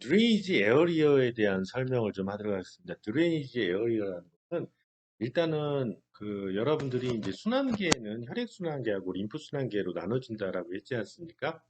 드레이지 에어리어에 대한 설명을 좀 하도록 하겠습니다. 드레이지 에어리어라는 것은 일단은 여러분들이 이제 순환계는 혈액순환계하고 림프순환계로 나눠진다라고 했지 않습니까?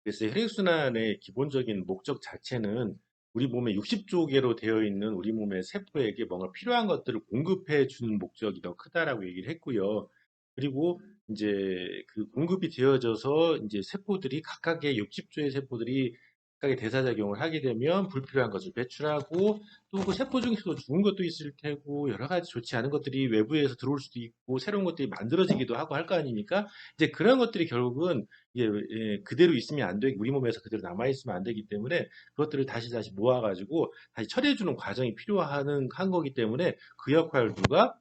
그래서 혈액순환의 기본적인 목적 자체는 우리 몸에 60조 개로 되어 있는 우리 몸의 세포에게 뭔가 필요한 것들을 공급해 주는 목적이 더 크다라고 얘기를 했고요. 그리고 이제 그 공급이 되어져서 이제 세포들이 각각의 60조의 세포들이 각각의 대사작용을 하게 되면 불필요한 것을 배출하고 또 그 세포 중에서도 죽은 것도 있을 테고 여러 가지 좋지 않은 것들이 외부에서 들어올 수도 있고 새로운 것들이 만들어지기도 하고 할 거 아닙니까? 이제 그런 것들이 결국은 이게 그대로 있으면 안 되고 우리 몸에서 그대로 남아 있으면 안 되기 때문에 그것들을 다시 모아가지고 다시 처리해주는 과정이 필요한 거기 때문에 그 역할을 누가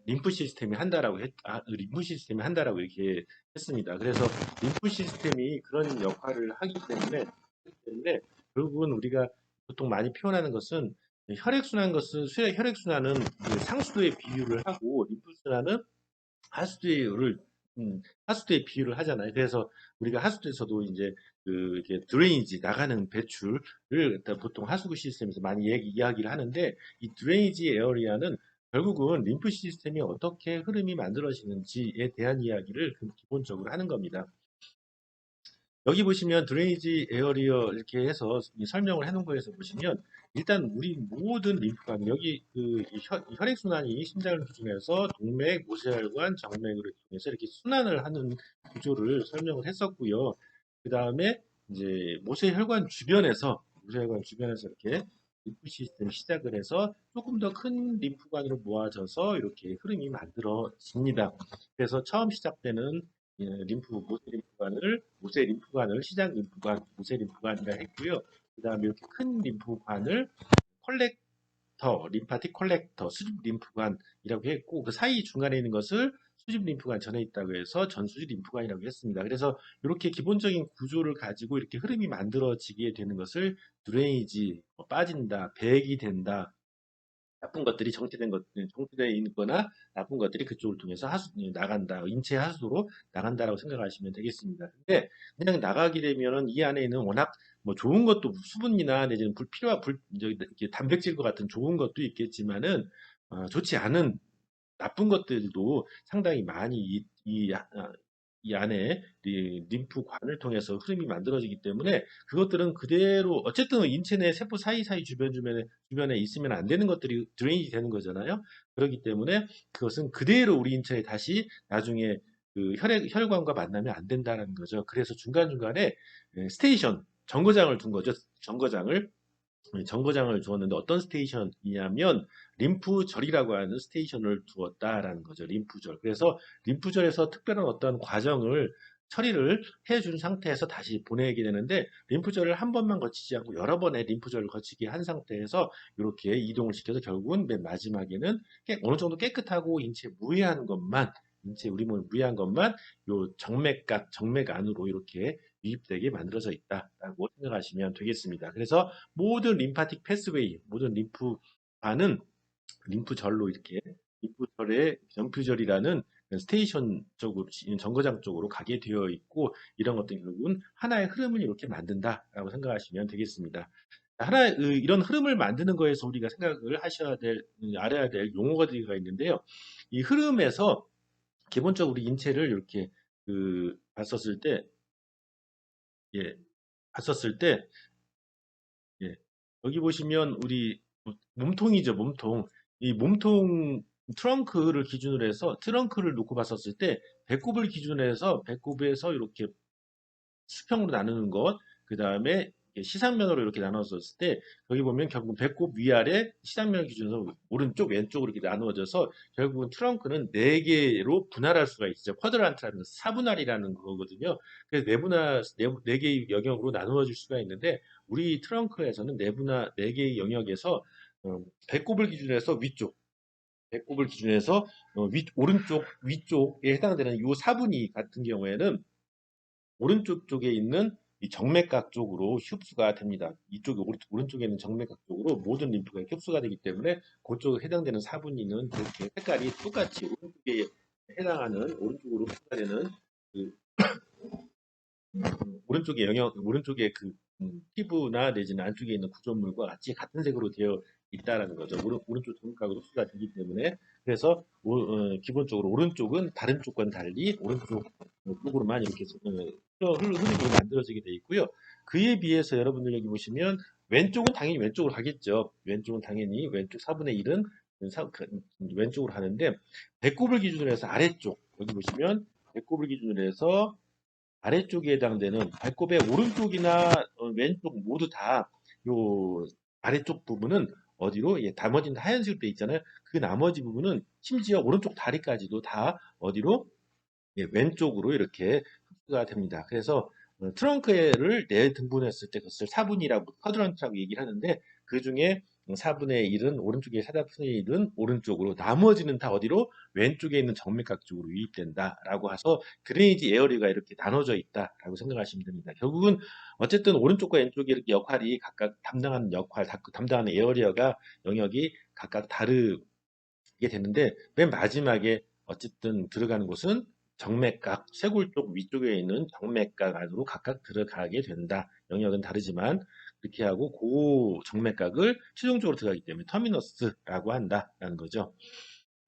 림프 시스템이 한다라고 이렇게 했습니다. 그래서 림프 시스템이 그런 역할을 하기 때문에 결국은 우리가 보통 많이 표현하는 것은 혈액순환은 그 상수도에 비유를 하고 림프순환은 하수도를 하수도에 비유를 하잖아요. 그래서 우리가 하수도에서도 이제 이렇게 드레이니지 나가는 배출을 보통 하수구 시스템에서 많이 이야기를 하는데 이 드레이니지 에어리아는 결국은 림프 시스템이 어떻게 흐름이 만들어지는지에 대한 이야기를 기본적으로 하는 겁니다. 여기 보시면 드레이지 에어리어 이렇게 해서 설명을 해놓은 거에서 보시면 일단 우리 모든 림프관 여기 혈액순환이 심장을 기준해서 동맥, 모세혈관, 정맥으로 통해서 이렇게 순환을 하는 구조를 설명을 했었고요. 그 다음에 이제 모세혈관 주변에서 이렇게 림프 시스템 시작을 해서 조금 더 큰 림프관으로 모아져서 이렇게 흐름이 만들어집니다. 그래서 처음 시작되는 모세 림프관을 시작 림프관, 모세 림프관이라 했고요. 그 다음에 이렇게 큰 림프관을 림파틱 컬렉터, 수집 림프관이라고 했고, 그 사이 중간에 있는 것을 수집 림프관 전에 있다고 해서 전수집 림프관이라고 했습니다. 그래서 이렇게 기본적인 구조를 가지고 이렇게 흐름이 만들어지게 되는 것을 드레이지, 빠진다, 배액이 된다, 나쁜 것들이 정체되어 있거나 나쁜 것들이 그쪽을 통해서 나간다. 인체 하수도로 나간다라고 생각하시면 되겠습니다. 근데 그냥 나가게 되면은 이 안에 있는 워낙 뭐 좋은 것도 수분이나 내지는 이렇게 단백질과 같은 좋은 것도 있겠지만은 좋지 않은 나쁜 것들도 상당히 많이 이 안에 림프관을 통해서 흐름이 만들어지기 때문에 그것들은 그대로 어쨌든 인체 내 세포 사이사이 주변에 있으면 안 되는 것들이 드레인이 되는 거잖아요. 그렇기 때문에 그것은 그대로 우리 인체에 다시 나중에 그 혈관과 만나면 안 된다는 거죠. 그래서 중간중간에 정거장을 둔 거죠. 정거장을 두었는데 어떤 스테이션이냐면 림프절이라고 하는 스테이션을 두었다라는 거죠. 림프절. 그래서 림프절에서 특별한 어떤 과정을 처리를 해준 상태에서 다시 보내게 되는데 림프절을 한 번만 거치지 않고 여러 번의 림프절을 거치게 한 상태에서 이렇게 이동을 시켜서 결국은 맨 마지막에는 어느 정도 깨끗하고 인체 우리 몸에 무해한 것만 요 정맥 안으로 이렇게 유입되게 만들어져 있다라고 생각하시면 되겠습니다. 그래서 모든 림파틱 패스웨이, 모든 림프관은 림프절로 이렇게 림프절의 정표절이라는 스테이션 쪽으로 정거장 쪽으로 가게 되어 있고 이런 것들 결국은 하나의 흐름을 이렇게 만든다라고 생각하시면 되겠습니다. 이런 흐름을 만드는 거에서 우리가 생각을 알아야 될 용어가 있는데요. 이 흐름에서 기본적으로 우리 인체를 이렇게 봤었을 때, 예, 봤었을 때 예. 여기 보시면 우리 몸통이죠, 몸통. 이 몸통 트렁크를 놓고 봤었을 때 배꼽을 기준으로 해서 배꼽에서 이렇게 수평으로 나누는 것, 그 다음에 시상면으로 이렇게 나눴었을 때 여기 보면 결국 배꼽 위아래 시상면 기준으로 오른쪽 왼쪽으로 이렇게 나누어져서 결국은 트렁크는 네 개로 분할할 수가 있죠. 쿼드란트라는 건 사분할이라는 거거든요. 그래서 네 개의 영역으로 나누어질 수가 있는데 우리 트렁크에서는 네 개의 영역에서 배꼽을 기준으로 해서 배꼽을 기준으로 해서 오른쪽 위쪽에 해당되는 이 사분위 같은 경우에는 오른쪽 쪽에 있는 이 정맥각 쪽으로 흡수가 됩니다. 오른쪽에 있는 정맥각 쪽으로 모든 림프가 흡수가 되기 때문에 그쪽에 해당되는 사분인은 그렇게 색깔이 똑같이 오른쪽으로 흡수가 되는 그 오른쪽에 피부나 내지는 안쪽에 있는 구조물과 같이 같은 색으로 되어 있다라는 거죠. 오른쪽 주름각으로 흡수가 되기 때문에 그래서 기본적으로 오른쪽은 다른 쪽과는 달리 오른쪽 쪽으로만 이렇게 흐름이 만들어지게 되어 있고요. 그에 비해서 여러분들 여기 보시면 왼쪽은 당연히 왼쪽으로 가겠죠. 왼쪽은 당연히 왼쪽 4분의 1은 왼쪽으로 하는데 배꼽을 기준으로 해서 아래쪽 여기 보시면 배꼽을 기준으로 해서 아래쪽에 해당되는 배꼽의 오른쪽이나 왼쪽 모두 다 요 아래쪽 부분은 어디로 나머지는 하얀색으로 되어 있잖아요. 그 나머지 부분은 심지어 오른쪽 다리까지도 다 어디로 왼쪽으로 이렇게 흡수가 됩니다. 그래서 트렁크를 내등분했을 때 그것을 4분이라고 쿼드런트라고 얘기를 하는데 그 중에 4분의 1은 오른쪽에 4분의 1은 오른쪽으로 나머지는 다 어디로 왼쪽에 있는 정맥각 쪽으로 유입된다라고 해서 드레이지 에어리가 이렇게 나눠져 있다라고 생각하시면 됩니다. 결국은 어쨌든 오른쪽과 왼쪽의 이렇게 역할이 각각 담당하는 역할, 담당하는 에어리어가 영역이 각각 다르게 되는데 맨 마지막에 어쨌든 들어가는 곳은 정맥각, 쇄골 쪽 위쪽에 있는 정맥각 안으로 각각 들어가게 된다. 영역은 다르지만 그렇게 하고 그 정맥각을 최종적으로 들어가기 때문에 터미너스라고 한다라는 거죠.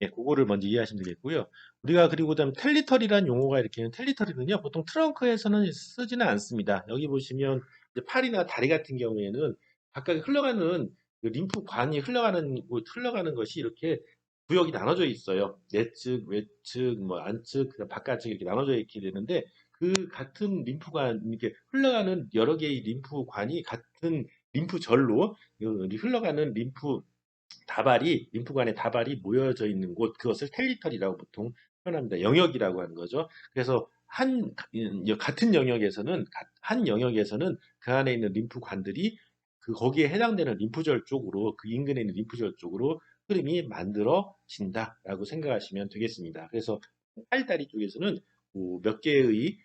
예, 그거를 먼저 이해하시면 되겠고요. 우리가 그리고 그다음 텔리터리라는 용어가 이렇게 텔리터리는요. 보통 트렁크에서는 쓰지는 않습니다. 여기 보시면 이제 팔이나 다리 같은 경우에는 각각 흘러가는 그 림프관이 흘러가는 것이 이렇게 구역이 나눠져 있어요. 내측, 외측, 뭐 안측, 그다음 바깥측 이렇게 나눠져 있게 되는데 그 같은 림프관 이렇게 흘러가는 여러 개의 림프관이 같은 림프절로 흘러가는 림프관의 다발이 모여져 있는 곳, 그것을 텔리터리라고 보통 표현합니다. 영역이라고 하는 거죠. 그래서 같은 영역에서는, 한 영역에서는 그 안에 있는 림프관들이 거기에 해당되는 림프절 쪽으로, 그 인근에 있는 림프절 쪽으로 흐름이 만들어진다라고 생각하시면 되겠습니다. 그래서 팔다리 쪽에서는 몇 개의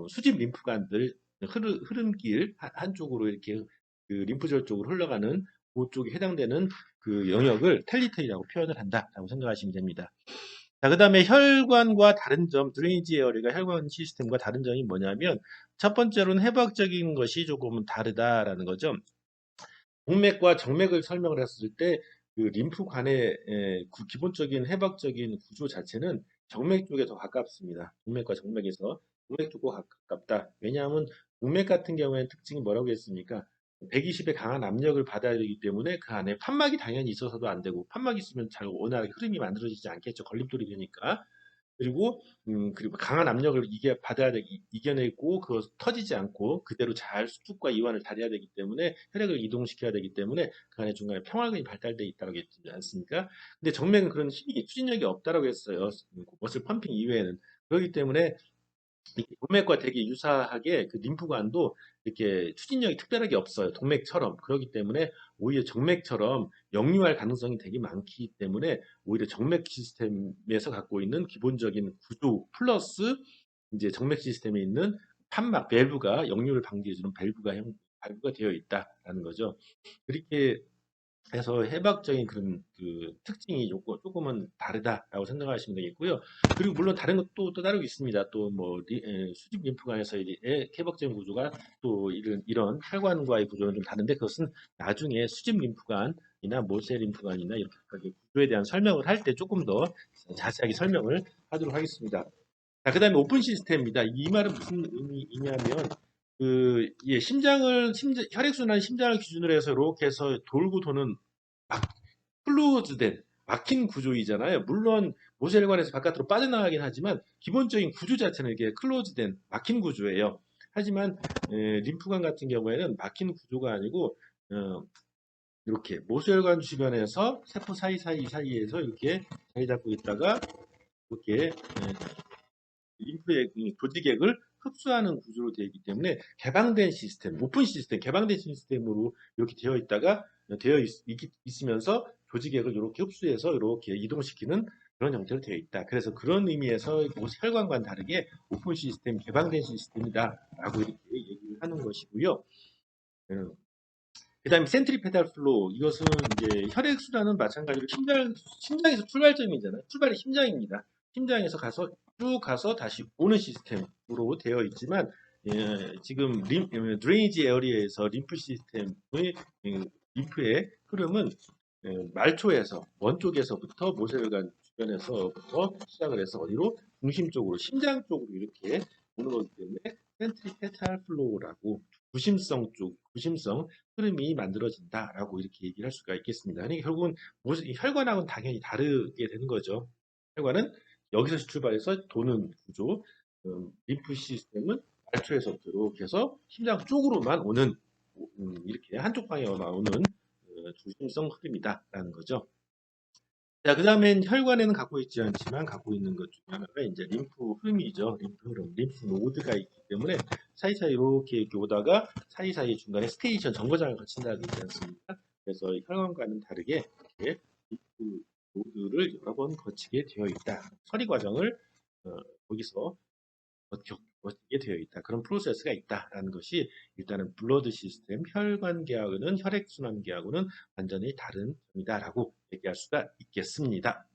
수집 림프관들, 흐름길 한쪽으로 이렇게 그 림프절 쪽으로 흘러가는 그쪽에 해당되는 그 영역을 텔리터리라고 표현을 한다라고 생각하시면 됩니다. 자, 그 다음에 혈관과 다른 점, 드레이지 에어리가 혈관 시스템과 다른 점이 뭐냐면 첫 번째로는 해부학적인 것이 조금은 다르다라는 거죠. 동맥과 정맥을 설명을 했을 때 그 림프관의 기본적인 해부학적인 구조 자체는 정맥 쪽에 더 가깝습니다. 동맥과 정맥에서 동맥 쪽과 가깝다. 왜냐하면 동맥 같은 경우에는 특징이 뭐라고 했습니까? 120의 강한 압력을 받아야 되기 때문에 그 안에 판막이 당연히 있어서도 안 되고 판막이 있으면 잘 원활하게 흐름이 만들어지지 않겠죠. 걸림돌이 되니까. 그리고 강한 압력을 이겨내고 그것 터지지 않고 그대로 잘 수축과 이완을 다려야 되기 때문에 혈액을 이동시켜야 되기 때문에 그 안에 중간에 평활근이 발달되어 있다고 했지 않습니까? 근데 정맥은 그런 힘이 추진력이 없다라고 했어요. 머슬 펌핑 이외에는. 그렇기 때문에 동맥과 되게 유사하게 그 림프관도 이렇게 추진력이 특별하게 없어요. 동맥처럼. 그렇기 때문에 오히려 정맥처럼 역류할 가능성이 되게 많기 때문에 오히려 정맥 시스템에서 갖고 있는 기본적인 구조 플러스 이제 정맥 시스템에 있는 판막 밸브가 역류를 방지해주는 밸브가 되어 있다라는 거죠. 그렇게 해서 해박적인 그런 그 특징이 조금은 다르다라고 생각하시면 되겠고요. 그리고 물론 다른 것도 또 따르고 있습니다. 또 뭐 수직 림프관에서 의 해박적인 구조가 또 이런 혈관과의 구조는 좀 다른데 그것은 나중에 수직 림프관이나 모세 림프관이나 이렇게 구조에 대한 설명을 할 때 조금 더 자세하게 설명을 하도록 하겠습니다. 자, 그 다음에 오픈 시스템입니다. 이 말은 무슨 의미냐면 혈액순환 심장을 기준으로 해서 이렇게 해서 돌고 도는 막 클로즈된 막힌 구조이잖아요. 물론 모세혈관에서 바깥으로 빠져나가긴 하지만 기본적인 구조 자체는 이게 클로즈된 막힌 구조예요. 하지만 림프관 같은 경우에는 막힌 구조가 아니고 어, 이렇게 모세혈관 주변에서 세포 사이에서 이렇게 자리 잡고 있다가 이렇게 림프의 조직액을 흡수하는 구조로 되어 있기 때문에 개방된 시스템, 오픈 시스템, 개방된 시스템으로 이렇게 되어 있으면서 조직액을 이렇게 흡수해서 이렇게 이동시키는 그런 형태로 되어 있다. 그래서 그런 의미에서 혈관과는 다르게 오픈 시스템, 개방된 시스템이다라고 이렇게 얘기를 하는 것이고요. 그 다음에 센트리페탈 플로우, 이것은 이제 혈액순환은 마찬가지로 심장에서 출발점이잖아요. 출발이 심장입니다. 심장에서 쭉 가서 다시 오는 시스템으로 되어 있지만 지금 드레이지 에어리어에서 림프 시스템의 림프의 흐름은 말초에서 원 쪽에서부터 모세혈관 주변에서부터 시작을 해서 어디로 중심 쪽으로 심장 쪽으로 이렇게 오는 거기 때문에 센트리페탈 플로우라고 구심성 흐름이 만들어진다라고 이렇게 얘기를 할 수가 있겠습니다. 그러니까 결국은 혈관하고는 당연히 다르게 되는 거죠. 혈관은 여기서 출발해서 도는 구조, 림프 시스템은 말초에서부터 이렇게 해서 심장 쪽으로만 오는 이렇게 한쪽 방향으로만 오는 중심성 흐름이다라는 거죠. 자, 그 다음엔 혈관에는 갖고 있지 않지만 갖고 있는 것 중에 하나가 이제 림프 흐름이죠. 림프 흐름, 림프 노드가 있기 때문에 사이사이 이렇게 오다가 사이사이 중간에 스테이션 정거장을 거친다고 있지 않습니까? 그래서 혈관과는 다르게 이렇게 림프 노드를 여러 번 거치게 되어 있다. 처리 과정을 거기서 거치게 되어 있다. 그런 프로세스가 있다라는 것이 일단은 블러드 시스템, 혈관계하고는 혈액순환계하고는 완전히 다른 점이다라고 얘기할 수가 있겠습니다.